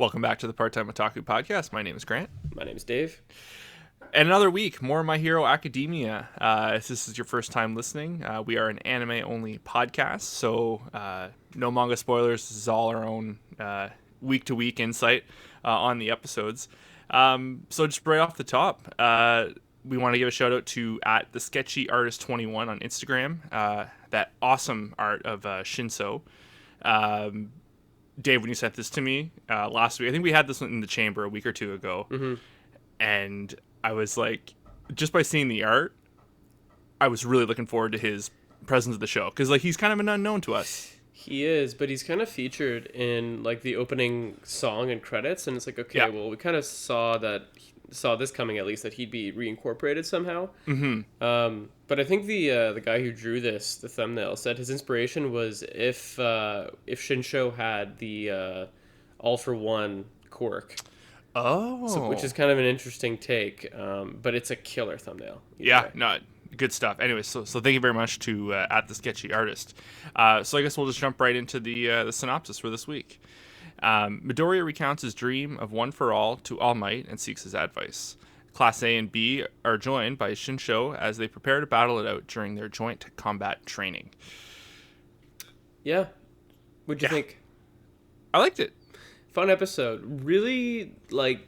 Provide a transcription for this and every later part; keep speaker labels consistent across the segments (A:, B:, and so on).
A: Welcome back to the Part-Time Otaku podcast. My name is Grant.
B: My name's Dave.
A: And another week, more My Hero Academia. If this is your first time listening, we are an anime-only podcast, so no manga spoilers. This is all our own week-to-week insight on the episodes. So just right off the top, we want to give a shout-out to at the Sketchy Artist 21 on Instagram. That awesome art of Shinso. Dave, when you sent this to me last week, I think we had this in the chamber a week or two ago, and I was like, just by seeing the art, I was really looking forward to his presence at the show, because like he's kind of an unknown to us.
B: He is, but he's kind of featured in like the opening song and credits, and it's like, okay, well, we kind of saw this coming, at leed, that he'd be reincorporated somehow. But I think the guy who drew the thumbnail, said his inspiration was if Shinsho had the All for One quirk. Which is kind of an interesting take, but it's a killer thumbnail.
A: Good stuff. Anyway, so thank you very much to at the Sketchy Artist. So I guess we'll just jump right into the synopsis for this week. Midoriya recounts his dream of one for all to All Might and seeks his advice. Class A and B are joined by Shinsho as they prepare to battle it out during their joint combat training.
B: Yeah. What'd you think?
A: I liked it.
B: Fun episode. Really, like,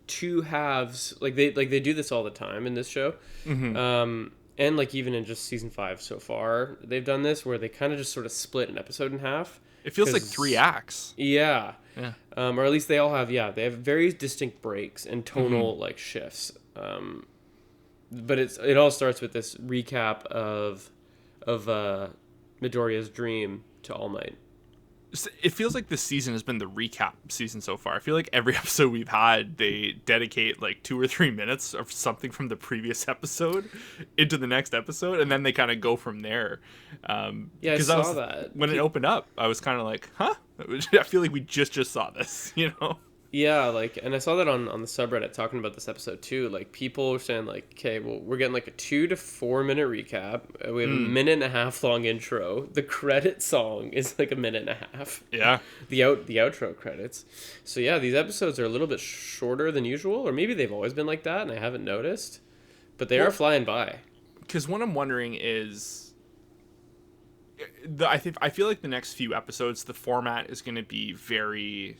B: two halves. Like they do this all the time in this show. And like even in just season 5 so far, they've done this where they kind of just sort of split an episode in half.
A: It feels like 3 acts.
B: Yeah. Or at least they all have. Yeah, they have very distinct breaks and tonal like shifts. But it all starts with this recap of Midoriya's dream to All Might.
A: It feels like this season has been the recap season so far. I feel like every episode we've had, they dedicate like 2 or 3 minutes of something from the previous episode into the next episode, and then they kind of go from there.
B: Yeah, I saw that.
A: When it opened up, I was kind of like, huh? I feel like we just saw this, you know?
B: Yeah, like, and I saw that on the subreddit talking about this episode too. Like, people were saying like, okay, well, we're getting like a 2 to 4 minute recap. We have a 1.5 minute long intro. The credit song is like 1.5 minutes.
A: Yeah.
B: The outro credits. So yeah, these episodes are a little bit shorter than usual, or maybe they've always been like that and I haven't noticed. But they are flying by. Because
A: what I'm wondering is, I feel like the next few episodes, the format is going to be very.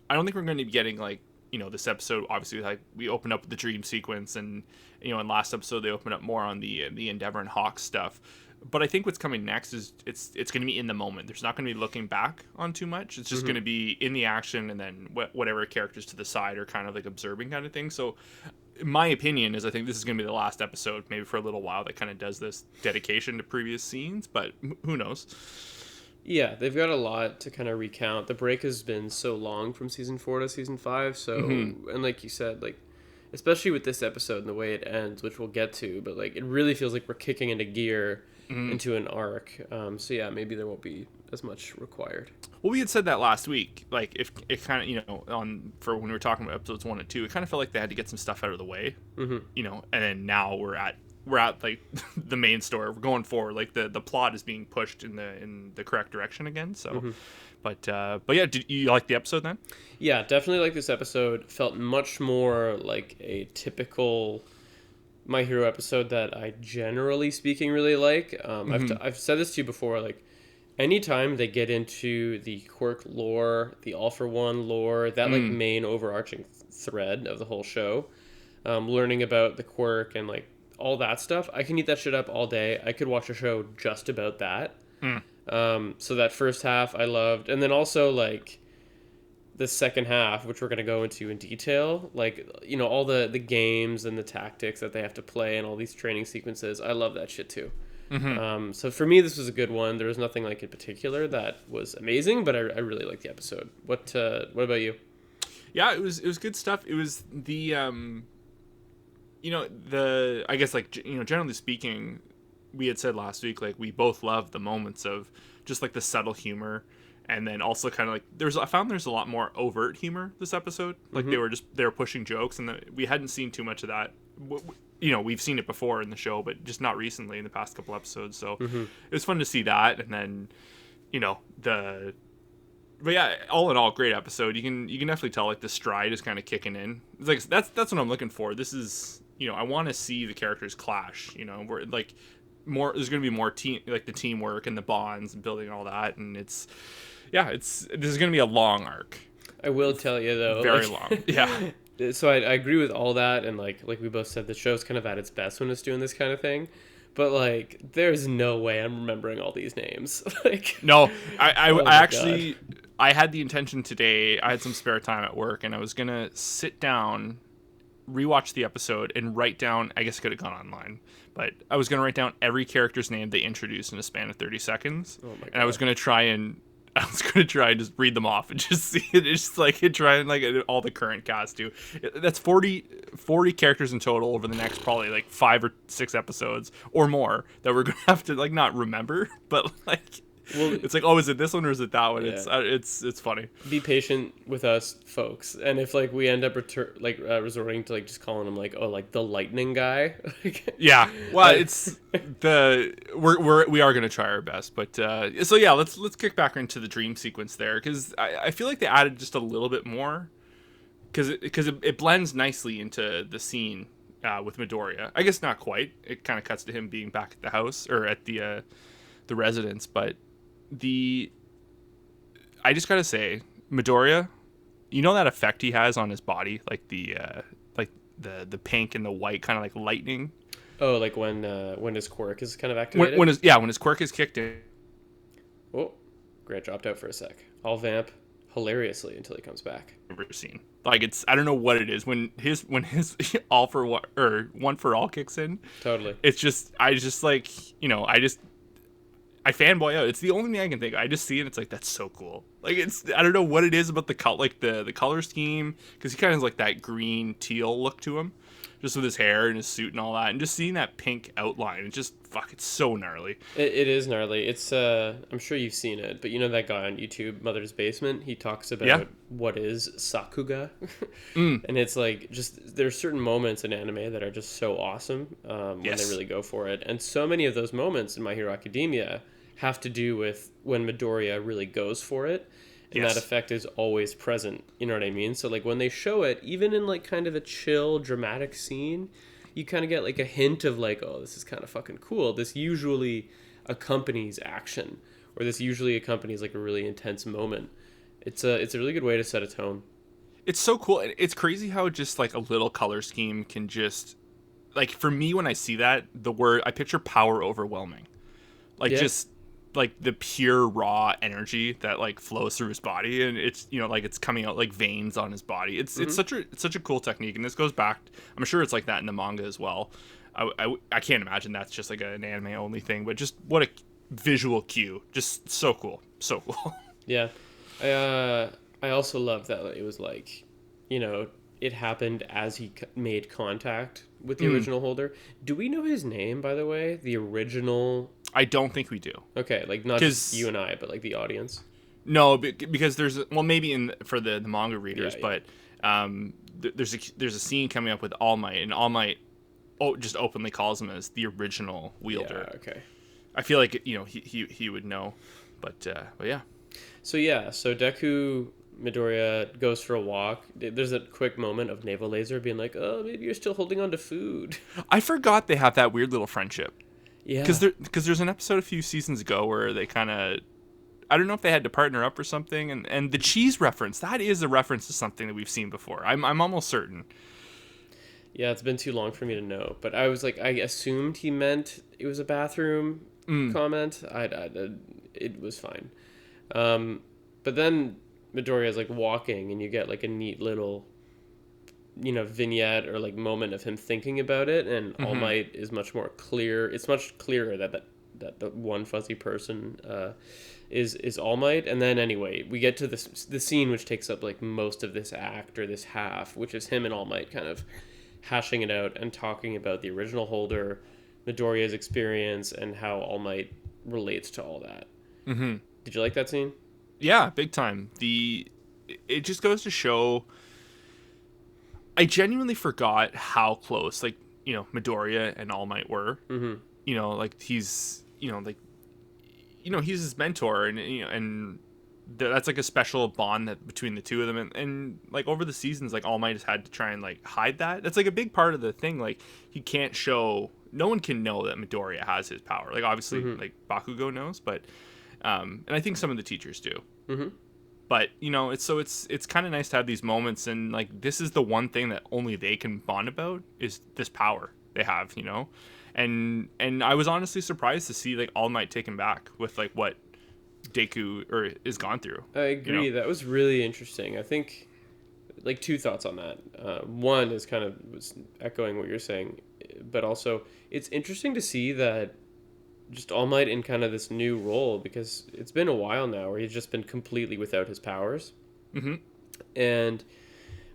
A: I don't think we're going to be getting like, you know, this episode, obviously, like we opened up with the dream sequence, and, you know, in last episode they opened up more on the Endeavor and Hawk stuff. But I think what's coming next is it's going to be in the moment. There's not going to be looking back on too much. It's just going to be in the action, and then whatever characters to the side are kind of like observing kind of thing. So my opinion is I think this is going to be the last episode, maybe for a little while, that kind of does this dedication to previous scenes, but who knows?
B: Yeah, they've got a lot to kind of recount. The break has been so long from season 4 to season 5, so and like you said, like especially with this episode and the way it ends, which we'll get to, but like it really feels like we're kicking into gear into an arc. So yeah, maybe there won't be as much required.
A: Well, we had said that last week. Like if it kind of, you know, for when we were talking about episodes 1 and 2, it kind of felt like they had to get some stuff out of the way, you know, and then now we're at like the main story. We're going forward. Like the plot is being pushed in the correct direction again. So, but yeah, did you like the episode then?
B: Yeah, definitely like this episode. Felt much more like a typical My Hero episode that I generally speaking really like. I've said this to you before. Like anytime they get into the quirk lore, the All for One lore, that like main overarching thread of the whole show, learning about the quirk and like all that stuff, I can eat that shit up all day. I could watch a show just about that. So that first half I loved, and then also like the second half, which we're going to go into in detail, like, you know, all the games and the tactics that they have to play and all these training sequences. I love that shit too. So for me, this was a good one. There was nothing like in particular that was amazing, but I really liked the episode. What about you?
A: Yeah, it was good stuff. It was the you know, I guess, like, you know, generally speaking, we had said last week, like, we both love the moments of just, like, the subtle humor, and then also kind of, like, I found there's a lot more overt humor this episode. Like, they were pushing jokes, and we hadn't seen too much of that. You know, we've seen it before in the show, but just not recently in the past couple episodes, so it was fun to see that, and then, you know, but yeah, all in all, great episode. You can definitely tell like the stride is kind of kicking in. It's like that's what I'm looking for. This is, I want to see the characters clash. Where like more there's going to be more team, like the teamwork and the bonds and building all that, and this is going to be a long arc.
B: I will tell you though,
A: Very long. Yeah.
B: So I agree with all that, and like we both said, the show's kind of at its best when it's doing this kind of thing. But like, there's no way I'm remembering all these names. Like,
A: no, I
B: oh my
A: actually
B: God.
A: I had the intention today. I had some spare time at work, and I was gonna sit down, rewatch the episode, and write down. I guess I could have gone online, but I was gonna write down every character's name they introduced in a span of 30 seconds,
B: Oh my God.
A: and I was gonna try and just read them off and just see it. Just like try and like all the current cast do. That's 40 characters in total over the next probably like 5 or 6 episodes or more that we're gonna have to like not remember, but like. Well, it's like, oh, is it this one or is it that one?
B: Yeah.
A: It's funny.
B: Be patient with us, folks. And if like we end up resorting to like just calling him like, oh, like the lightning guy.
A: Yeah. Well, it's we are gonna try our best, but so yeah, let's kick back into the dream sequence there, because I feel like they added just a little bit more, because it blends nicely into the scene with Midoriya. I guess not quite. It kind of cuts to him being back at the house or at the residence, but I just gotta say, Midoriya, that effect he has on his body, like the pink and the white, kind of like lightning.
B: Oh, like when his quirk is kind of activated.
A: When his quirk is kicked in.
B: Oh, Grant dropped out for a sec. I'll vamp hilariously until he comes back.
A: Ever seen? Like, I don't know what it is when his all for one or one for all kicks in.
B: Totally.
A: It's just I fanboy out. It's the only thing I can think of. I just see it. It's like, that's so cool. Like, I don't know what it is about the color scheme, because he kind of has like that green teal look to him, just with his hair and his suit and all that, and just seeing that pink outline. It's so gnarly.
B: It is gnarly. It's I'm sure you've seen it, but that guy on YouTube, Mother's Basement, he talks about what is Sakuga, and it's like, just there's certain moments in anime that are just so awesome when they really go for it, and so many of those moments in My Hero Academia have to do with when Midoriya really goes for it, and that effect is always present. You know what I mean? So like when they show it, even in like kind of a chill, dramatic scene, you kind of get like a hint of like, oh, this is kind of fucking cool. This usually accompanies action, or this usually accompanies like a really intense moment. It's a really good way to set a tone.
A: It's so cool. It's crazy how just like a little color scheme can just, like, for me, when I see that, I picture power overwhelming. Like, just like the pure raw energy that like flows through his body, and it's like it's coming out like veins on his body. It's such a cool technique, and this goes back, I'm sure it's like that in the manga as well. I can't imagine that's just like an anime only thing, but just what a visual cue. Just so cool.
B: Yeah. I also love that it was like, it happened as he made contact with the original holder. Do we know his name, by the way? The original...
A: I don't think we do. Okay,
B: like not just you and I, but like the audience.
A: No, because there's maybe for the manga readers, but there's a scene coming up with All Might, and All Might just openly calls him as the original wielder.
B: Yeah, okay.
A: I feel like he would know, but yeah.
B: So Deku Midoriya goes for a walk. There's a quick moment of Naval Laser being like, "Oh, maybe you're still holding on to food."
A: I forgot they have that weird little friendship.
B: Yeah.
A: Because there's an episode a few seasons ago where they kind of, I don't know if they had to partner up or something, and the cheese reference, that is a reference to something that we've seen before. I'm almost certain.
B: Yeah, it's been too long for me to know, but I was like, I assumed he meant it was a bathroom comment. It was fine. But then Midoriya is like walking, and you get like a neat little, vignette or like moment of him thinking about it, and All Might is much more clear. It's much clearer that the one fuzzy person is All Might. And then anyway, we get to the scene which takes up like most of this act or this half, which is him and All Might kind of hashing it out and talking about the original holder, Midoriya's experience, and how All Might relates to all that. Mm-hmm. Did you like that scene?
A: Yeah, big time. It just goes to show, I genuinely forgot how close, like, Midoriya and All Might were. Mm-hmm. Like he's, he's his mentor, and that's like a special bond that between the two of them, and like over the seasons, like All Might has had to try and like hide that. That's like a big part of the thing. Like he can't show, no one can know that Midoriya has his power. Like obviously, like Bakugo knows, but and I think some of the teachers do. But it's kind of nice to have these moments, and like this is the one thing that only they can bond about is this power they have, and I was honestly surprised to see like All Might taken back with like what Deku or is gone through.
B: I agree. That was really interesting. I think like two thoughts on that. One is kind of was echoing what you're saying, but also it's interesting to see that just All Might in kind of this new role, because it's been a while now where he's just been completely without his powers. And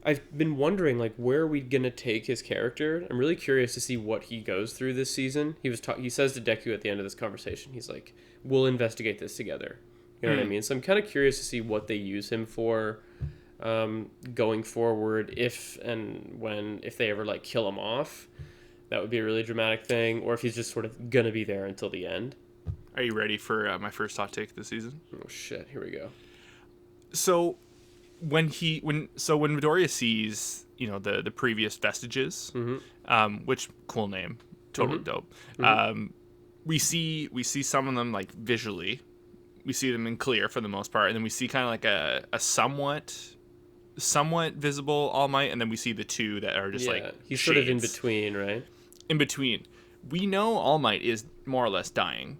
B: I've been wondering, like, where are we gonna take his character? I'm really curious to see what he goes through this season. He says to Deku at the end of this conversation, he's like, "We'll investigate this together." You know what I mean? So I'm kind of curious to see what they use him for, going forward. If they ever like kill him off, that would be a really dramatic thing. Or if he's just sort of gonna be there until the end.
A: Are you ready for my first hot take this season?
B: Oh shit! Here we go.
A: So when Midoriya sees the previous vestiges, which cool name, totally dope. We see some of them like visually, we see them in clear for the most part, and then we see kind of like a somewhat visible All Might, and then we see the two that are just like
B: he's
A: shades.
B: sort of in between, right?
A: In between, we know All Might is more or less dying.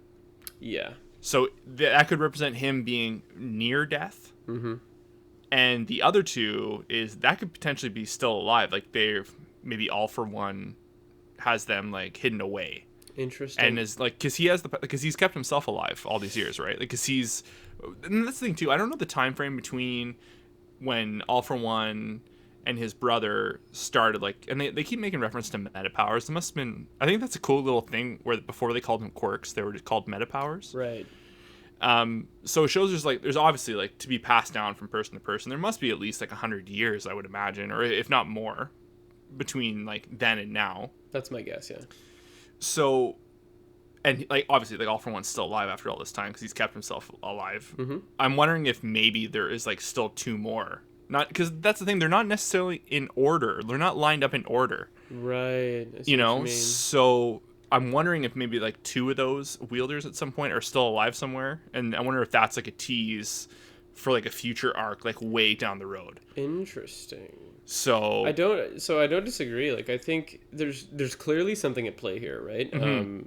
B: Yeah.
A: So that could represent him being near death. And the other two is that could potentially be still alive. Like they're maybe All for One has them like hidden away.
B: Interesting.
A: And is like because he's kept himself alive all these years, right? Like because and that's the thing too. I don't know the time frame between when All for One and his brother started, like, and they keep making reference to meta powers. There must have been, I think that's a cool little thing where before they called them quirks, they were just called meta powers.
B: Right.
A: So it shows there's obviously like to be passed down from person to person. There must be at least like 100 years, I would imagine, or if not more, between like then and now.
B: That's my guess, yeah.
A: So, and like obviously like All for One's still alive after all this time because he's kept himself alive. I'm wondering if maybe there is like still two more. Not because that's the thing, they're not necessarily in order. They're not lined up in order.
B: Right.
A: So I'm wondering if maybe like two of those wielders at some point are still alive somewhere, and I wonder if that's like a tease for like a future arc, like way down the road.
B: Interesting.
A: So
B: I don't disagree. Like I think there's clearly something at play here, right?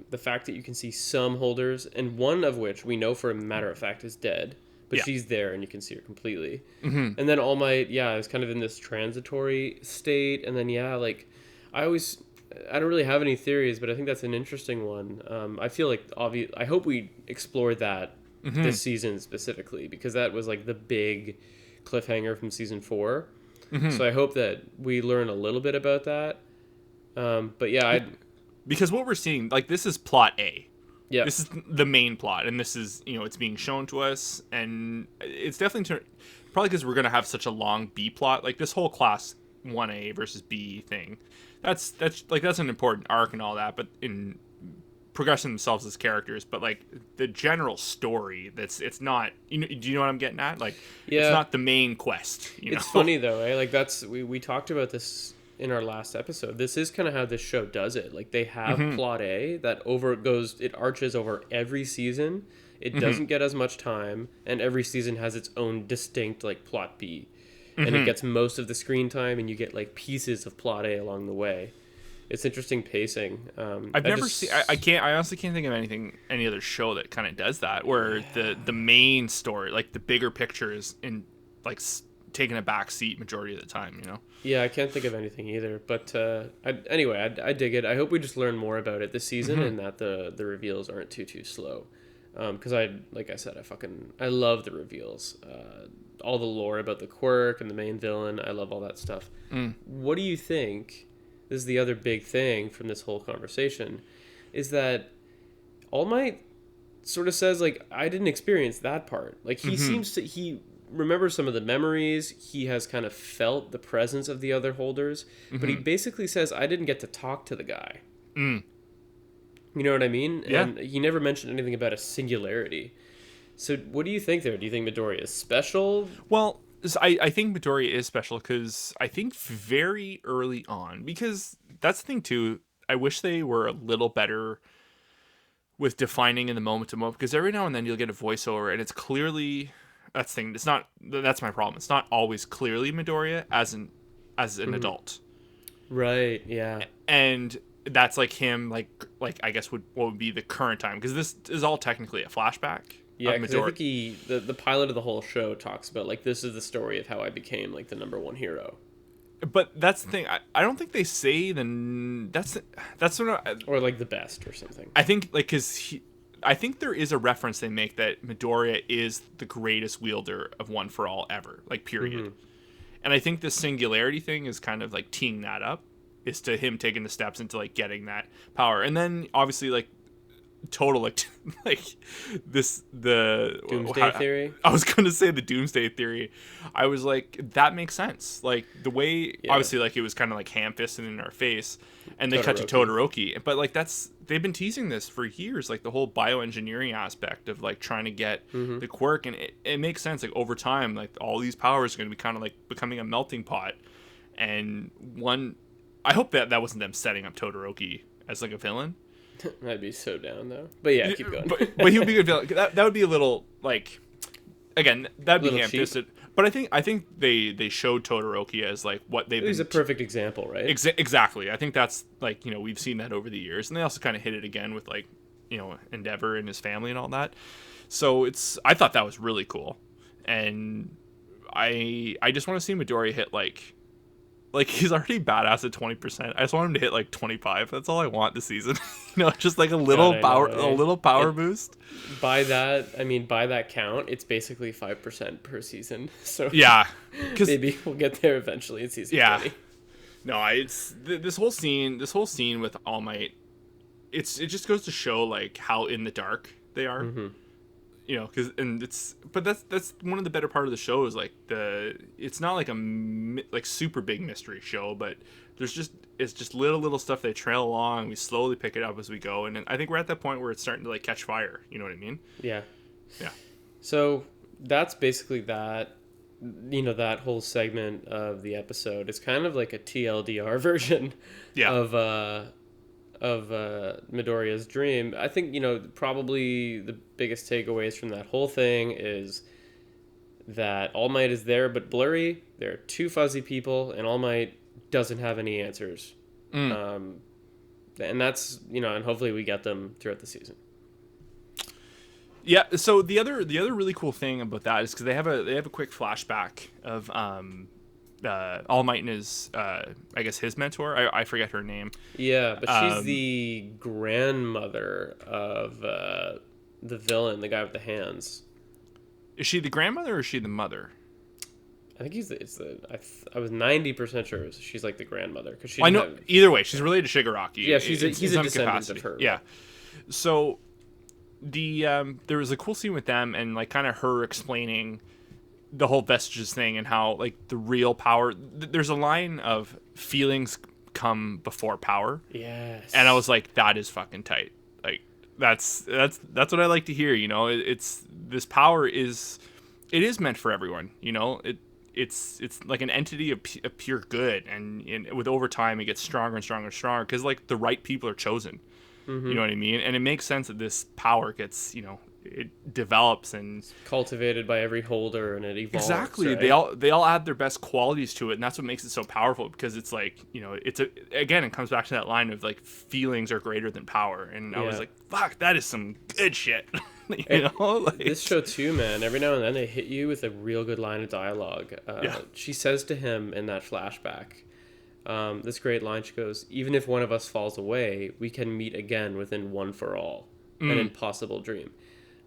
B: The fact that you can see some holders, and one of which we know for a matter of fact is dead, but she's there and you can see her completely. And then All Might, is kind of in this transitory state, and then like I don't really have any theories, but I think that's an interesting one. I feel like I hope we explore that this season specifically, because that was like the big cliffhanger from season 4. So I hope that we learn a little bit about that. But yeah,
A: because what we're seeing, like, this is plot A.
B: Yeah.
A: This is the main plot, and this is, it's being shown to us, and it's definitely probably because we're going to have such a long B plot. Like, this whole class 1A versus B thing, that's an important arc and all that, but in progressing themselves as characters, but like the general story, it's not, do you know what I'm getting at? Like, it's not the main quest.
B: It's funny though, eh? Like we talked about this in our last episode. This is kind of how this show does it. Like they have plot A that it arches over every season. It doesn't get as much time, and every season has its own distinct like plot B. And it gets most of the screen time, and you get like pieces of plot A along the way. It's interesting pacing.
A: I've never seen. I honestly can't think of any other show that kind of does that, where the main story, like the bigger picture, is in like taking a back seat majority of the time.
B: Yeah, I can't think of anything either. But anyway, I dig it. I hope we just learn more about it this season, and that the reveals aren't too slow. Because like I said, I love the reveals. All the lore about the quirk and the main villain. I love all that stuff. What do you think? This is the other big thing from this whole conversation, is that All Might sort of says, like, I didn't experience that part. Like, he remembers some of the memories. He has kind of felt the presence of the other holders, but he basically says, I didn't get to talk to the guy. You know what I mean?
A: Yeah.
B: And he never mentioned anything about a singularity. So what do you think there? Do you think Midoriya is special?
A: Well, I think Midoriya is special because I think very early on, because that's the thing too. I wish they were a little better with defining in the moment to moment, because every now and then you'll get a voiceover and it's clearly, that's the thing. It's not, that's my problem. It's not always clearly Midoriya as an adult,
B: Right. Yeah.
A: and that's like him, like I guess what would be the current time, because this is all technically a flashback
B: Yeah,
A: of
B: because I think
A: Midoriya.
B: the pilot of the whole show talks about like this is the story of how I became like the number one hero,
A: But that's the thing. I don't think they say that's what
B: or like the best or something.
A: I think, like, I think there is a reference they make that Midoriya is the greatest wielder of One for All ever, like, period. And I think the singularity thing is kind of like teeing that up, is to him taking the steps into like getting that power, and then obviously like total like this the
B: Doomsday Theory.
A: I was gonna say the Doomsday Theory. I was like, that makes sense. Like the way, obviously, like it was kind of like ham-fisted in our face, and they cut to Todoroki. But like they've been teasing this for years, like the whole bioengineering aspect of like trying to get the quirk, and it makes sense. Like over time, like all these powers are gonna be kind of like becoming a melting pot, and I hope that wasn't them setting up Todoroki as like a villain.
B: I'd be so down though. But yeah, keep going.
A: but he would be a good villain. That would be a little like, again, that'd be ham-fisted. But I think they showed Todoroki as like what they've.
B: He's a perfect example, right?
A: Exactly. I think that's like, we've seen that over the years, and they also kind of hit it again with like, Endeavor and his family and all that. So I thought that was really cool, and I just want to see Midoriya hit like he's already badass at 20%. I just want him to hit like 25. That's all I want this season. Just like a little power boost.
B: By that count, it's basically 5% per season. So
A: yeah,
B: maybe we'll get there eventually in season 20.
A: No, it's this whole scene with All Might. It just goes to show like how in the dark they are. But that's one of the better part of the show is like it's not like like super big mystery show, but it's just little stuff they trail along. We slowly pick it up as we go, and I think we're at that point where it's starting to like catch fire. You know what I mean?
B: Yeah.
A: Yeah.
B: So that's basically that. That whole segment of the episode. It's kind of like a TLDR version of Midoriya's dream. I think, probably the biggest takeaways from that whole thing is that All Might is there but blurry. There are two fuzzy people, and All Might doesn't have any answers. And that's, and hopefully we get them throughout the season.
A: Yeah, so the other really cool thing about that is because they have a quick flashback of All Might and his I guess his mentor. I forget her name.
B: Yeah, but she's the grandmother of the villain, the guy with the hands.
A: Is she the grandmother or is she the mother?
B: I think I was 90% sure she's like the grandmother because she.
A: I know either way she's related to Shigaraki.
B: Yeah, he's a descendant of her.
A: Yeah, so there was a cool scene with them and like kind of her explaining the whole vestiges thing and how like the real power. There's a line of feelings come before power.
B: Yes. And
A: I was like, that is fucking tight. Like that's what I like to hear. It's this power is meant for everyone. It's like an entity of pure good, and with over time it gets stronger and stronger and stronger because like the right people are chosen. You know what I mean? And it makes sense that this power gets, it develops and
B: cultivated by every holder, and it evolves.
A: Exactly.
B: Right?
A: They all add their best qualities to it, and that's what makes it so powerful because it's like, again, it comes back to that line of like feelings are greater than power. And I was like, fuck, that is some good shit.
B: This show too, man, every now and then they hit you with a real good line of dialogue. She says to him in that flashback, this great line, she goes, even if one of us falls away, we can meet again within One for All, an impossible dream.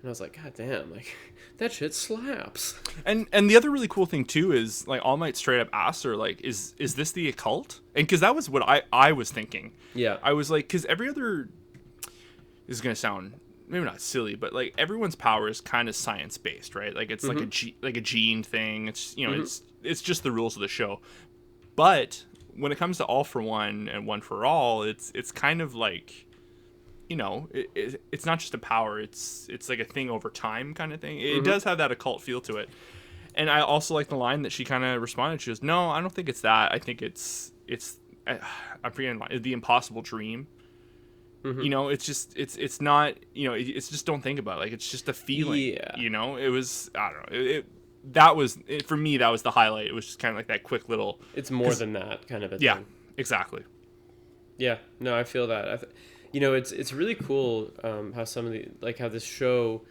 B: And I was like, God damn, like that shit slaps.
A: And the other really cool thing too is like All Might straight up asked her like, is this the occult? And because that was what I was thinking.
B: Yeah.
A: I was like, because every other, this is gonna sound maybe not silly, but like everyone's power is kind of science based, right? Like it's like a gene thing. It's it's just the rules of the show. But when it comes to All for One and One for All, it's kind of like it's not just a power. It's like a thing over time kind of thing. It
B: Mm-hmm.
A: does have that occult feel to it. And I also like the line that she kind of responded. She goes, "No, I don't think it's that. I think it's I'm forgetting the impossible dream.
B: Mm-hmm.
A: It's not. It's just don't think about it. Like it's just a feeling.
B: Yeah.
A: It was I don't know. That was for me. That was the highlight. It was just kind of like that quick little.
B: It's more than that kind of a
A: Yeah,
B: thing.
A: exactly.
B: Yeah, no, I feel that. It's really cool how some of the how this show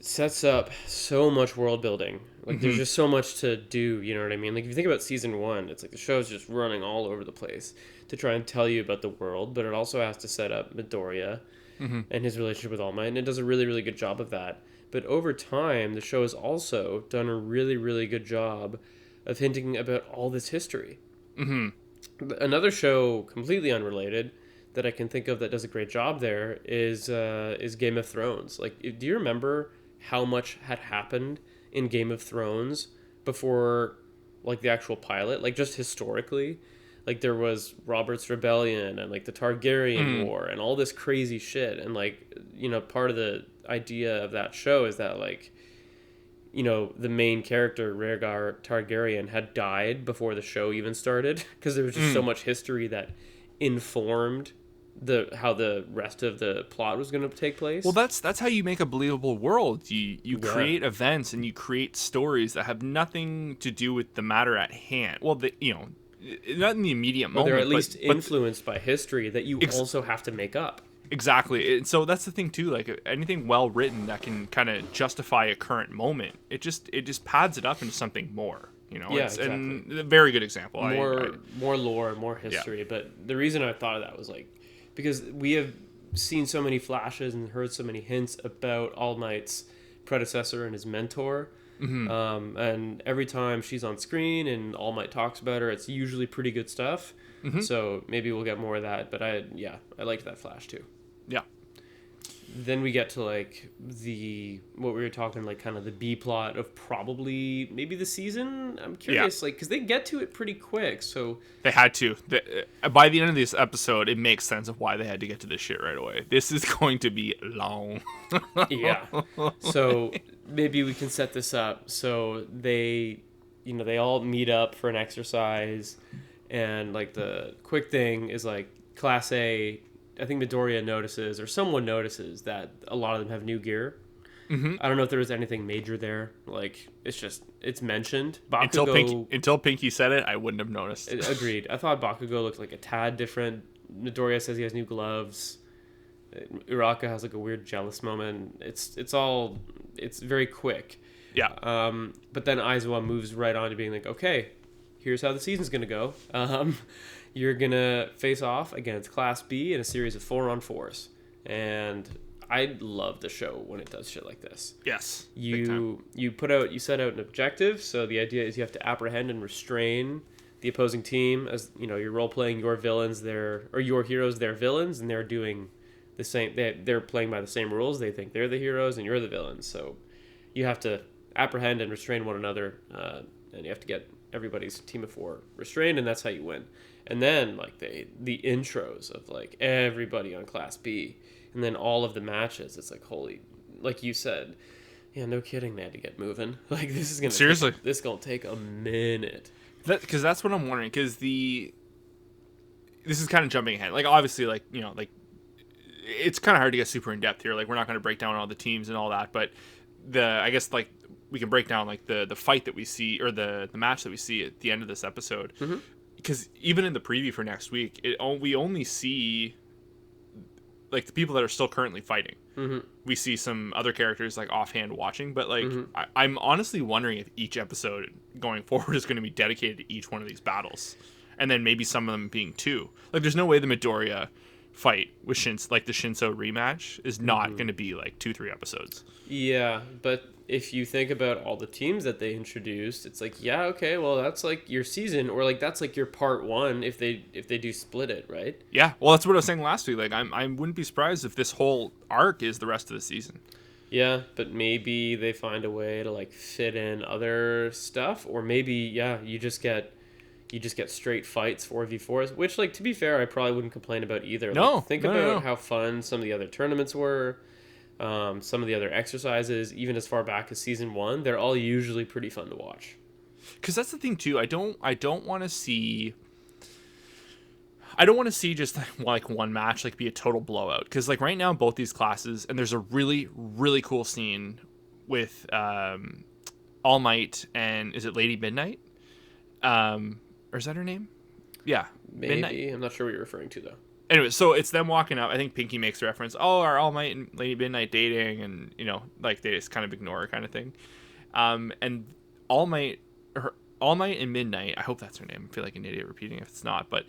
B: sets up so much world building. Like there's just so much to do. You know what I mean? Like if you think about season one, it's like the show's just running all over the place to try and tell you about the world, but it also has to set up Midoriya and his relationship with All Might, and it does a really really good job of that. But over time, the show has also done a really really good job of hinting about all this history. Another show completely unrelated that I can think of that does a great job there is Game of Thrones. Like, do you remember how much had happened in Game of Thrones before, like, the actual pilot? Like, just historically, like there was Robert's Rebellion and like the Targaryen War and all this crazy shit. And like, part of the idea of that show is that like, the main character, Rhaegar Targaryen, had died before the show even started because there was just so much history that informed how the rest of the plot was going to take place.
A: Well, that's how you make a believable world. You
B: Yeah.
A: create events and you create stories that have nothing to do with the matter at hand. Well, not in the immediate
B: Or
A: moment.
B: they're at least
A: but
B: influenced by history that you also have to make up.
A: Exactly. And so that's the thing too. Like anything well written that can kind of justify a current moment, it just pads it up into something more.
B: Yeah,
A: it's
B: exactly.
A: and a very good example.
B: More lore, more history. Yeah. But the reason I thought of that was like because we have seen so many flashes and heard so many hints about All Might's predecessor and his mentor. And every time she's on screen and All Might talks about her, it's usually pretty good stuff. So maybe we'll get more of that. But I liked that flash too.
A: Yeah.
B: Then we get to like what we were talking, like kind of the B plot of probably maybe the season. I'm curious, like, because they get to it pretty quick. So
A: they had to. By the end of this episode, it makes sense of why they had to get to this shit right away. This is going to be long.
B: Yeah. So maybe we can set this up. So they all meet up for an exercise, and like the quick thing is like Class A. I think Midoriya notices, or someone notices, that a lot of them have new gear. I don't know if there was anything major there. Like, it's mentioned. Bakugo,
A: until Pinky said it, I wouldn't have noticed.
B: Agreed. I thought Bakugo looked like a tad different. Midoriya says he has new gloves. Uraka has like a weird jealous moment. It's very quick.
A: Yeah.
B: But then Aizawa moves right on to being like, okay, here's how the season's gonna go. You're gonna face off against Class B in a series of 4-on-4s, and I love the show when it does shit like this.
A: Yes.
B: You set out an objective, so the idea is you have to apprehend and restrain the opposing team as you're role playing your villains, your heroes, their villains, and they're doing the same. They're playing by the same rules. They think they're the heroes and you're the villains. So you have to apprehend and restrain one another, and you have to get everybody's team of 4 restrained, and that's how you win. And then like the intros of like everybody on Class B, and then all of the matches. It's like holy, like you said, yeah, no kidding, they had to get moving. Like this is gonna take a minute.
A: Because that's what I'm wondering. Because this is kind of jumping ahead. Like obviously, like like it's kind of hard to get super in depth here. Like we're not going to break down all the teams and all that, but I guess like we can break down like the fight that we see or the match that we see at the end of this episode. Because even in the preview for next week, we only see like the people that are still currently fighting. We see some other characters like offhand watching, but like I'm honestly wondering if each episode going forward is going to be dedicated to each one of these battles, and then maybe some of them being 2. Like there's no way the Midoriya fight with like the Shinso rematch is not going to be like 2-3 episodes.
B: Yeah, but if you think about all the teams that they introduced, it's like, yeah, okay, well that's like your season, or like that's like your part 1 if they do split it, right?
A: Yeah, well that's what I was saying last week. Like I wouldn't be surprised if this whole arc is the rest of the season.
B: Yeah, but maybe they find a way to like fit in other stuff, or maybe you just get you just get straight fights 4v4s, which, like, to be fair, I probably wouldn't complain about either.
A: No,
B: Like, think about how fun some of the other tournaments were, some of the other exercises, even as far back as season 1. They're all usually pretty fun to watch.
A: Because that's the thing too. I don't want to see just like one match like be a total blowout. Because like right now, both these classes, and there's a really really cool scene with All Might and is it Lady Midnight? Or is that her name? Yeah,
B: Maybe.
A: Midnight.
B: I'm not sure what you're referring to though.
A: Anyway, so it's them walking up. I think Pinky makes a reference. Oh, are All Might and Lady Midnight dating? And like they just kind of ignore her kind of thing. And All Might and Midnight, I hope that's her name. I feel like an idiot repeating if it's not, but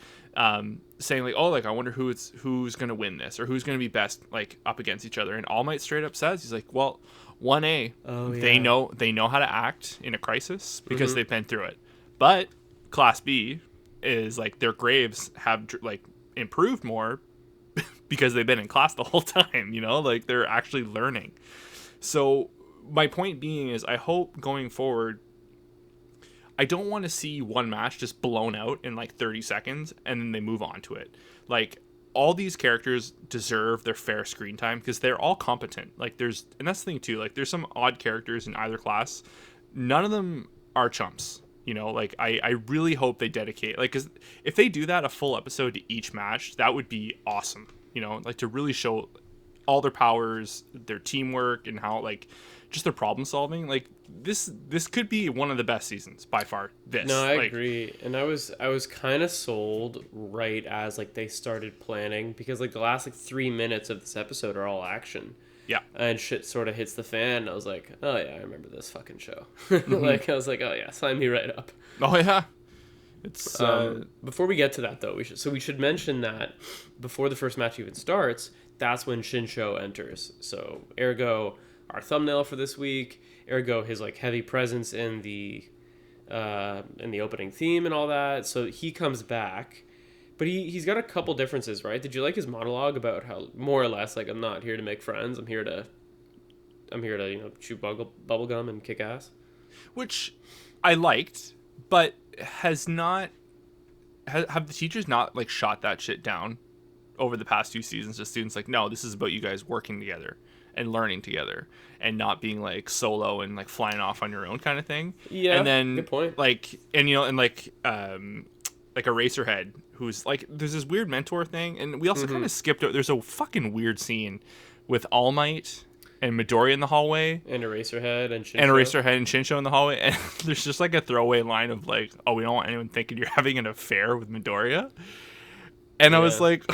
A: saying like, oh, like I wonder who's gonna win this or who's gonna be best like up against each other. And All Might straight up says, he's like, well, 1A, they know how to act in a crisis because they've been through it. But Class B is like their graves have like improved more because they've been in class the whole time. Like they're actually learning. So my point being is, I hope going forward, I don't want to see one match just blown out in like 30 seconds and then they move on to it. Like all these characters deserve their fair screen time because they're all competent. Like and that's the thing too, like there's some odd characters in either class. None of them are chumps. Like I really hope they dedicate, like, because if they do that, a full episode to each match, that would be awesome. Like to really show all their powers, their teamwork, and how like just their problem solving. Like this could be one of the best seasons by far.
B: No, I agree, and I was kind of sold right as like they started planning, because like the last like 3 minutes of this episode are all action.
A: Yeah.
B: And shit sort of hits the fan. I was like, oh yeah, I remember this fucking show. Like I was like, oh yeah, sign me right up.
A: Oh yeah. It's
B: before we get to that though, we should mention that before the first match even starts, that's when Shinsho enters. So ergo our thumbnail for this week, ergo his like heavy presence in the opening theme and all that. So he comes back. But he's got a couple differences, right? Did you like his monologue about how more or less like, I'm not here to make friends. I'm here to chew bubble gum and kick ass.
A: Which I liked, but have the teachers not like shot that shit down over the past 2 seasons to students? Like, no, this is about you guys working together and learning together and not being like solo and like flying off on your own kind of thing.
B: Yeah,
A: and then
B: good point.
A: Like, and like Eraserhead, who's like, there's this weird mentor thing, and we also kind of skipped it. There's a fucking weird scene with All Might and Midoriya in the hallway,
B: and Eraserhead and Shinsho
A: in the hallway, and there's just like a throwaway line of like, oh, we don't want anyone thinking you're having an affair with Midoriya. And I was like,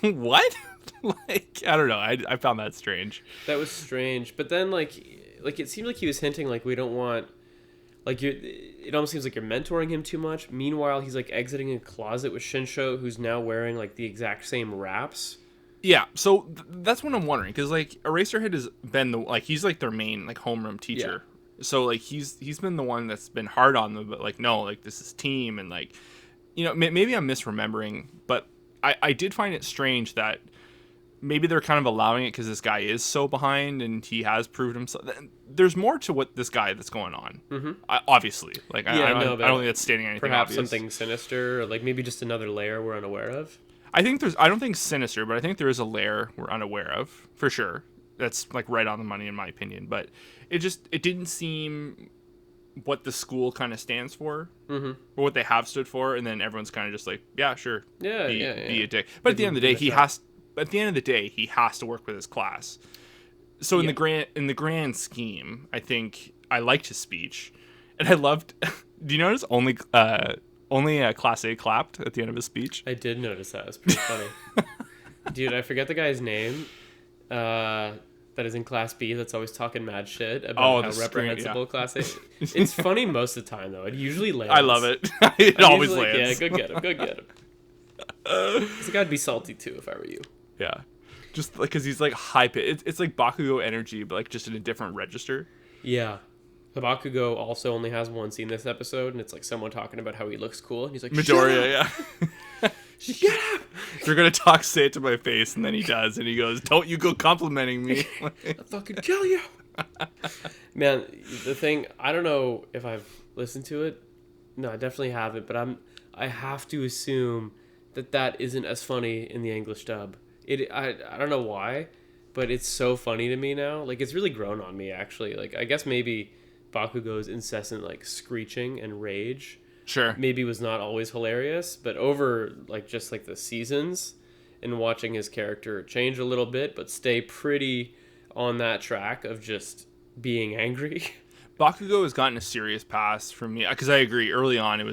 A: what? Like, I don't know, I found that strange.
B: That was strange. But then like it seemed like he was hinting like, we don't want, like, it almost seems like you're mentoring him too much. Meanwhile, he's like exiting a closet with Shinsho, who's now wearing like the exact same wraps.
A: Yeah, so that's what I'm wondering, because like Eraserhead has been he's like their main like homeroom teacher. Yeah. So like he's been the one that's been hard on them, but like no, like this is team, and like maybe I'm misremembering, but I did find it strange that maybe they're kind of allowing it because this guy is so behind and he has proved himself. There's more to what this guy that's going on. Mm-hmm. Obviously, like I don't think that's stating anything.
B: Perhaps
A: obvious.
B: Something sinister, or like maybe just another layer we're unaware of.
A: I don't think sinister, but I think there is a layer we're unaware of for sure. That's like right on the money in my opinion. But it didn't seem what the school kind of stands for, or what they have stood for, and then everyone's kind of just like, yeah, sure, be a dick. But at the end of the day, he has to work with his class. So in the grand scheme, I think I liked his speech, and I loved. Do you notice only Class A clapped at the end of his speech?
B: I did notice that. It was pretty funny. Dude, I forget the guy's name. That is in Class B. That's always talking mad shit about how reprehensible Class A. It's funny most of the time though. It usually lands.
A: I love it. It always lands.
B: Yeah, go get him. This guy'd be salty too if I were you.
A: Yeah, just like because he's like high pitch. It's like Bakugo energy, but like just in a different register.
B: Yeah. The Bakugo also only has one scene this episode, and it's like someone talking about how he looks cool, and he's like,
A: Midoriya,
B: yeah. Shut up!
A: You're gonna say it to my face, and then he does, and he goes, "Don't you go complimenting me."
B: I'll fucking kill you. Man, the thing, I don't know if I've listened to it No, I definitely haven't, but I have to assume that that isn't as funny in the English dub. I don't know why, but it's so funny to me now. Like it's really grown on me actually. Like I guess maybe Bakugo's incessant like screeching and rage
A: Sure.
B: maybe was not always hilarious, but over like just like the seasons and watching his character change a little bit but stay pretty on that track of just being angry.
A: Bakugo has gotten a serious pass from me because I agree. Early on, it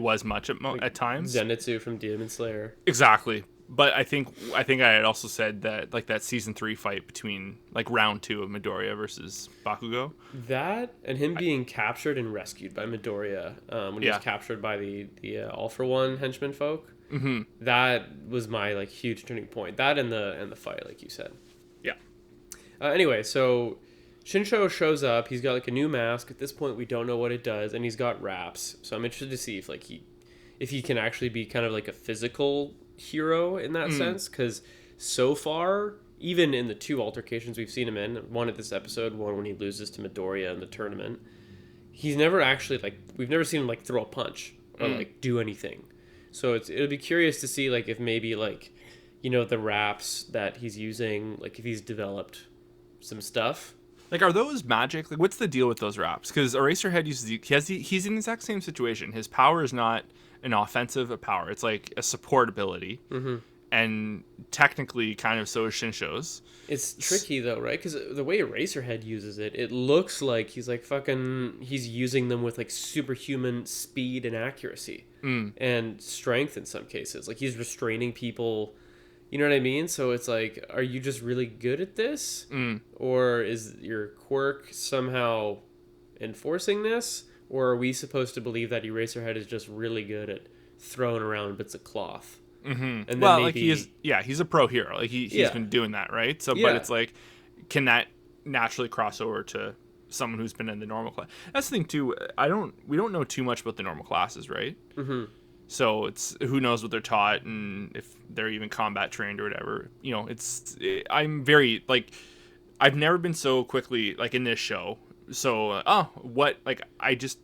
A: was much
B: Like
A: at times.
B: Zenitsu from Demon Slayer.
A: Exactly. But I think I had also said that like that season 3 fight between like round 2 of Midoriya versus Bakugo.
B: That and him being captured and rescued by Midoriya when he was captured by the All for One henchmen folk.
A: Mm-hmm.
B: That was my like huge turning point. That and the fight, like you said.
A: Yeah.
B: Anyway, so Shinsho shows up. He's got like a new mask. At this point, we don't know what it does, and he's got wraps. So I'm interested to see if he can actually be kind of like a physical hero in that sense. Because so far, even in the 2 altercations we've seen him in, one at this episode, one when he loses to Midoriya in the tournament, he's never actually like we've never seen him like throw a punch or like do anything. So it'll be curious to see like if maybe like the wraps that he's using, like if he's developed some stuff.
A: Like, are those magic? Like, what's the deal with those wraps? Because Eraserhead he's in the exact same situation. His power is not an offensive power. It's like a support ability. Mm-hmm. And technically, kind of so is Shinsho's.
B: It's tricky though, right? Because the way Eraserhead uses it, it looks like he's like he's using them with like superhuman speed and accuracy and strength in some cases. Like he's restraining people. You know what I mean? So it's like, are you just really good at this? Or is your quirk somehow enforcing this? Or are we supposed to believe that Eraserhead is just really good at throwing around bits of cloth?
A: Mm-hmm.
B: And then
A: well,
B: maybe,
A: like he's a pro hero. Like he's been doing that, right? So, but it's like, can that naturally cross over to someone who's been in the normal class? That's the thing too. We don't know too much about the normal classes, right? Mm-hmm. So it's who knows what they're taught and if they're even combat trained or whatever. I'm very like, I've never been so quickly like in this show. So I just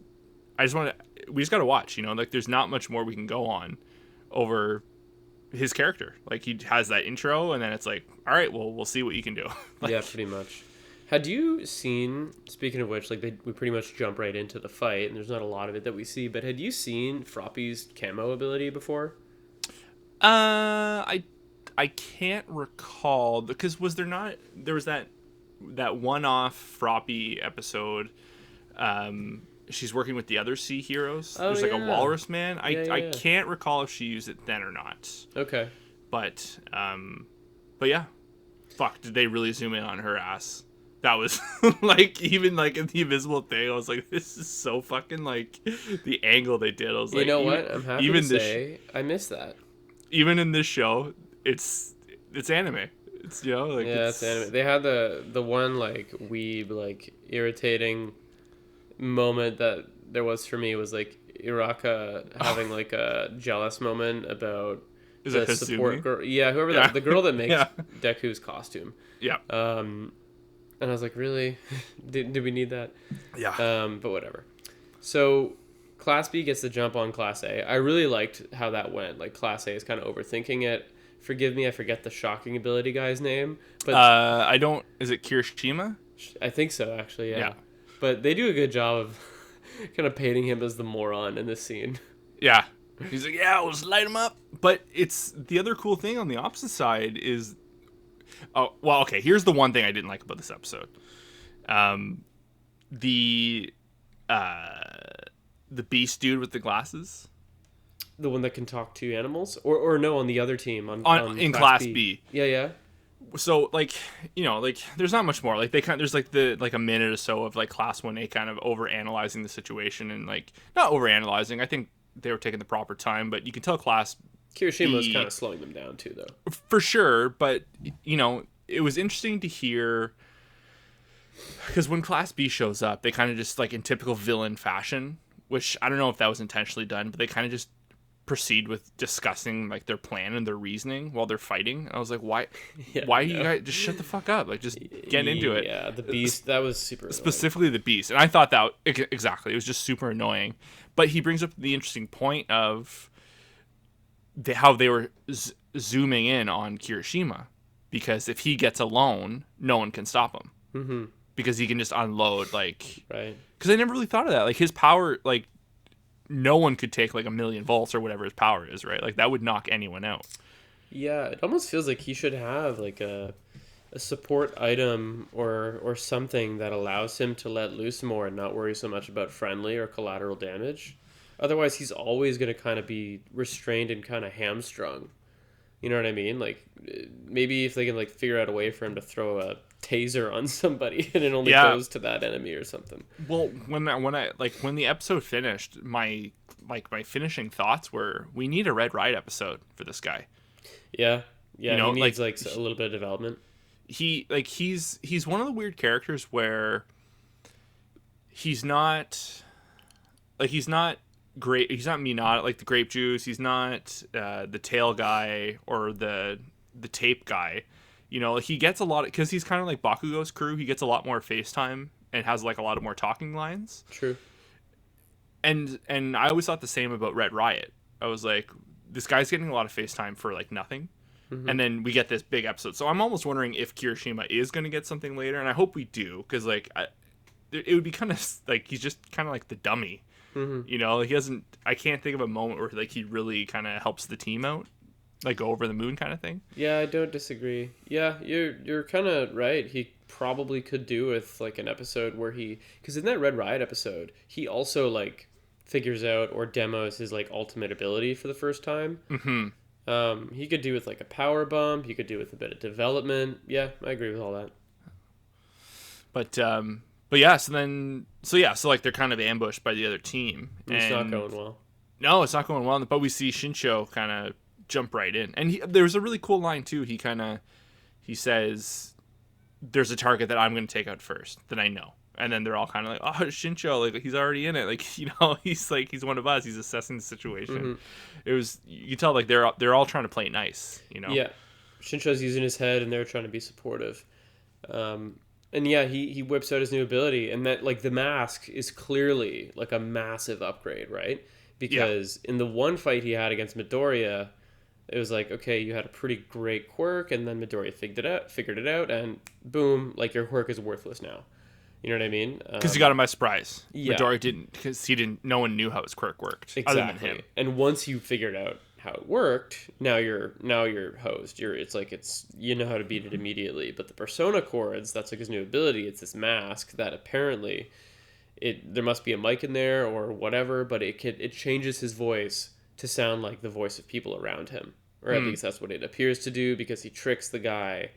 A: want to. We just got to watch. Like there's not much more we can go on over his character. Like he has that intro and then it's like, all right, well we'll see what you can do.
B: Yeah, pretty much. Had you seen, speaking of which, like we pretty much jump right into the fight, and there's not a lot of it that we see, but had you seen Froppy's camo ability before?
A: I can't recall, because there was that one-off Froppy episode, she's working with the other sea heroes. There's like a walrus man. I can't recall if she used it then or not.
B: Okay.
A: But yeah. Fuck, did they really zoom in on her ass? That was like, even like in the invisible thing, I was like, this is so fucking like the angle they did. I was like,
B: what? I'm happy to say I missed that.
A: Even in this show, it's anime. It's like
B: it's anime. They had the one like weeb like irritating moment that there was for me was like Iraka having like a jealous moment about the support girl. Yeah, whoever the girl that makes Deku's costume.
A: Yeah.
B: And I was like, really? did we need that?
A: Yeah.
B: But whatever. So Class B gets the jump on Class A. I really liked how that went. Like Class A is kind of overthinking it. Forgive me, I forget the shocking ability guy's name. But
A: I don't. Is it Kirishima?
B: I think so, actually. Yeah. But they do a good job of kind of painting him as the moron in this scene.
A: Yeah. He's like, yeah, let's light him up. But it's the other cool thing on the opposite side is. Oh, well, okay, here's the one thing I didn't like about this episode. The beast dude with the glasses.
B: The one that can talk to animals? Or no, on the other team.
A: In Class B.
B: Yeah.
A: So, like, there's not much more. Like, there's, like, a minute or so of, like, Class 1A kind of over-analyzing the situation and, like, not over-analyzing. I think they were taking the proper time, but you can tell Class
B: Kirishima was kind of slowing them down too, though.
A: For sure, but it was interesting to hear because when Class B shows up, they kind of just like in typical villain fashion, which I don't know if that was intentionally done, but they kind of just proceed with discussing like their plan and their reasoning while they're fighting. I was like, why?
B: Yeah,
A: Why
B: I
A: you
B: know.
A: guys just shut the fuck up? Like, just get into it.
B: Yeah, the beast, that was super annoying.
A: Specifically the beast, and I thought that exactly. It was just super annoying. But he brings up the interesting point of how they were zooming in on Kirishima, because if he gets alone, no one can stop him
B: Mm-hmm.
A: because he can just unload like.
B: Right.
A: Because I never really thought of that. Like his power, like no one could take like 1,000,000 volts or whatever his power is, right? Like that would knock anyone out.
B: Yeah, it almost feels like he should have like a support item or something that allows him to let loose more and not worry so much about friendly or collateral damage. Otherwise, he's always going to kind of be restrained and kind of hamstrung. You know what I mean? Like maybe if they can like figure out a way for him to throw a taser on somebody and it only
A: Yeah.
B: goes to that enemy or something.
A: Well, when the episode finished, my finishing thoughts were, we need a Red Riot episode for this guy.
B: Yeah. Yeah,
A: You know,
B: he needs
A: like,
B: like a little bit of development.
A: He's one of the weird characters where he's not great. He's not Minata, like the grape juice. He's not the tail guy or the tape guy. You know, he gets a lot because he's kind of like Bakugo's crew. He gets a lot more FaceTime and has like a lot of more talking lines.
B: True.
A: And I always thought the same about Red Riot. I was like, this guy's getting a lot of FaceTime for like nothing.
B: Mm-hmm.
A: And then we get this big episode. So I'm almost wondering if Kirishima is going to get something later, and I hope we do, because like it would be kind of like he's just kind of like the dummy.
B: Mm-hmm.
A: You know, he hasn't. I can't think of a moment where like he really kind of helps the team out, like go over the moon kind of thing.
B: Yeah, I don't disagree. Yeah, you're kind of right. He probably could do with like an episode where because in that Red Riot episode, he also like figures out or demos his like ultimate ability for the first time.
A: Mm-hmm.
B: He could do with like a power bump. He could do with a bit of development. Yeah, I agree with all that.
A: But yeah, so like they're kind of ambushed by the other team.
B: It's not going well.
A: No, it's not going well. But we see Shincho kind of jump right in, and there's a really cool line too. He says, "There's a target that I'm going to take out first that I know." And then they're all kind of like, "Oh, Shincho, like he's already in it. Like, you know, he's one of us. He's assessing the situation."
B: Mm-hmm.
A: It was, you can tell like they're all trying to play nice, you know.
B: Yeah, Shincho's using his head, and they're trying to be supportive. And yeah, he whips out his new ability, and that like the mask is clearly like a massive upgrade, right? Because in the one fight he had against Midoriya, it was like, okay, you had a pretty great quirk, and then Midoriya figured it out, and boom, like your quirk is worthless now. You know what I mean?
A: Because he got him by surprise.
B: Yeah.
A: Midori didn't, because no one knew how his quirk worked
B: Exactly.
A: other than him.
B: And once you figured out how it worked, now you're hosed. You know how to beat it immediately. But the persona chords, that's like his new ability. It's this mask that apparently there must be a mic in there or whatever, but it changes his voice to sound like the voice of people around him, or at least that's what it appears to do, because he tricks the guy.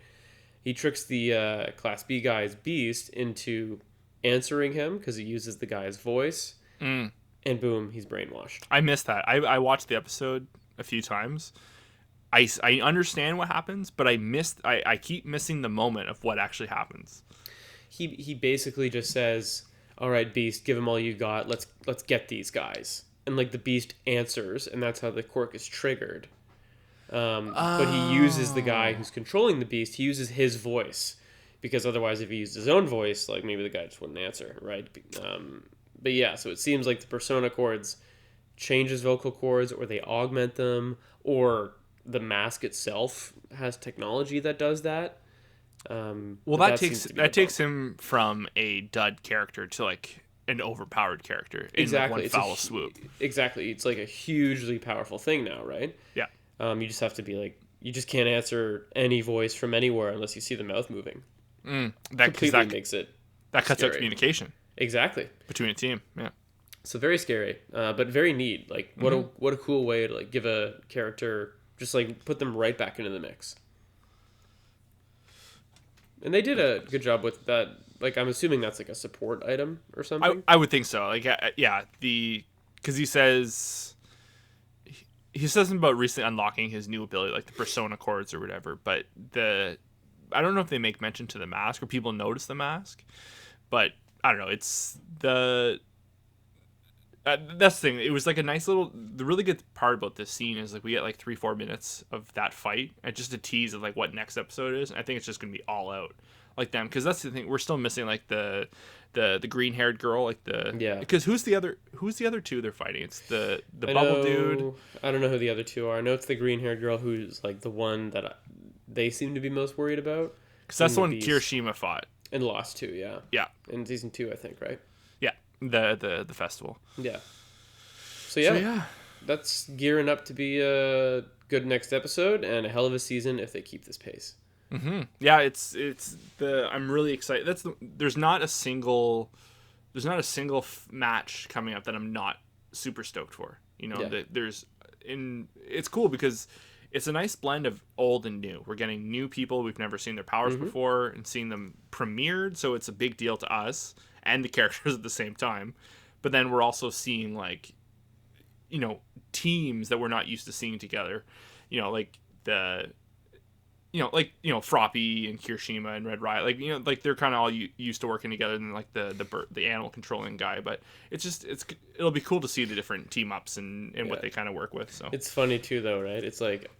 B: He tricks the Class B guy's beast into answering him because he uses the guy's voice, and boom, he's brainwashed.
A: I missed that. I watched the episode a few times. I understand what happens, but I keep missing the moment of what actually happens.
B: He basically just says, "All right, Beast, give him all you got. Let's get these guys." And like the Beast answers, and that's how the quirk is triggered. But he uses the guy who's controlling the Beast. He uses his voice, because otherwise, if he used his own voice, like maybe the guy just wouldn't answer, right? But yeah, so it seems like the persona chords change his vocal cords, or they augment them, or the mask itself has technology that does that.
A: Well, that takes him from a dud character to like an overpowered character in
B: exactly.
A: one foul swoop.
B: Exactly, it's like a hugely powerful thing now, right?
A: Yeah.
B: You just have to be like, you just can't answer any voice from anywhere unless you see the mouth moving.
A: That
B: Completely makes it
A: that cuts
B: scary.
A: out communication
B: Exactly.
A: between a team. Yeah.
B: So very scary, but very neat. Like what a cool way to like give a character, just like put them right back into the mix. And they did a good job with that. Like I'm assuming that's like a support item or something.
A: I would think so. Like yeah, because he says something about recently unlocking his new ability, like the persona chords or whatever. But I don't know if they make mention to the mask or people notice the mask, but I don't know. It's That's the thing. It was like a nice little. The really good part about this scene is like we get like 3-4 minutes of that fight, and just a tease of like what next episode is. And I think it's just gonna be all out like them, because that's the thing. We're still missing like the green haired girl, like the
B: Yeah.
A: Because who's the other two they're fighting? It's the
B: I
A: bubble
B: know,
A: dude.
B: I don't know who the other two are. I know it's the green-haired girl who's like the one that they seem to be most worried about.
A: Because that's the one
B: Beast.
A: Kirishima fought.
B: And lost to, yeah.
A: Yeah,
B: In season 2, I think, right?
A: yeah. The festival.
B: Yeah.
A: So yeah.
B: That's gearing up to be a good next episode and a hell of a season if they keep this pace.
A: Mm-hmm. Yeah, it's I'm really excited. There's not a single match coming up that I'm not super stoked for. You know, it's cool because it's a nice blend of old and new. We're getting new people we've never seen their powers before and seeing them premiered, so it's a big deal to us and the characters at the same time. But then we're also seeing like, you know, teams that we're not used to seeing together. You know, like Froppy and Kirishima and Red Riot, like, you know, like they're kind of all used to working together, and like the animal controlling guy. But it'll be cool to see the different team ups and what they kind of work with. So
B: it's funny too, though, right? It's like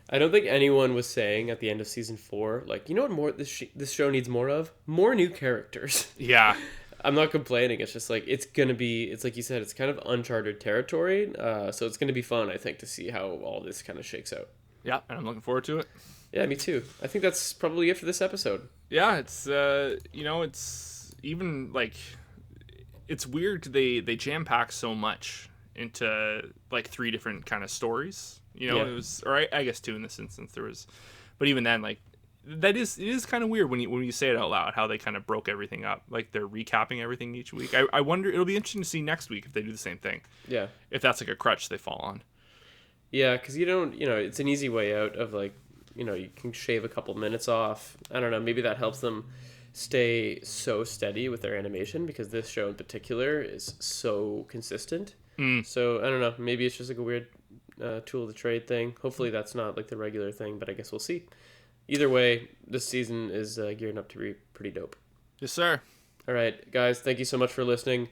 B: I don't think anyone was saying at the end of season 4, like, you know what more this show needs more of? More new characters.
A: Yeah.
B: I'm not complaining. It's just like it's like you said, it's kind of uncharted territory. So it's gonna be fun, I think, to see how all this kind of shakes out.
A: Yeah, and I'm looking forward to it.
B: Yeah, me too. I think that's probably it for this episode.
A: Yeah, it's it's even like it's weird. They jam pack so much into like 3 different kind of stories. You know, it was, or I guess 2 in this instance. There was, but even then, like it is kind of weird when you say it out loud how they kind of broke everything up. Like they're recapping everything each week. I wonder, it'll be interesting to see next week if they do the same thing.
B: Yeah.
A: If that's like a crutch they fall on.
B: Yeah, because you don't, it's an easy way out of like, you can shave a couple minutes off. I don't know, maybe that helps them stay so steady with their animation because this show in particular is so consistent. So I don't know, maybe it's just like a weird tool of the trade thing. Hopefully that's not like the regular thing, but I guess we'll see. Either way, this season is gearing up to be pretty dope.
A: Yes, sir.
B: All right, guys, thank you so much for listening.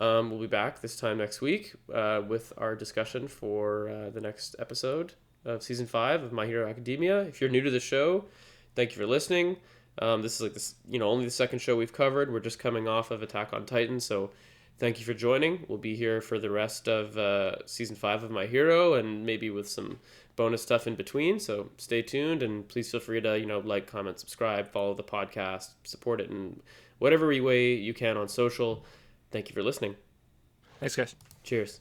B: We'll be back this time next week with our discussion for the next episode of season 5 of My Hero Academia. If you're new to the show, thank you for listening. This is like this, only the second show we've covered. We're just coming off of Attack on Titan, so thank you for joining. We'll be here for the rest of season 5 of My Hero, and maybe with some bonus stuff in between. So stay tuned, and please feel free to like, comment, subscribe, follow the podcast, support it in whatever way you can on social. Thank you for listening.
A: Thanks, guys.
B: Cheers.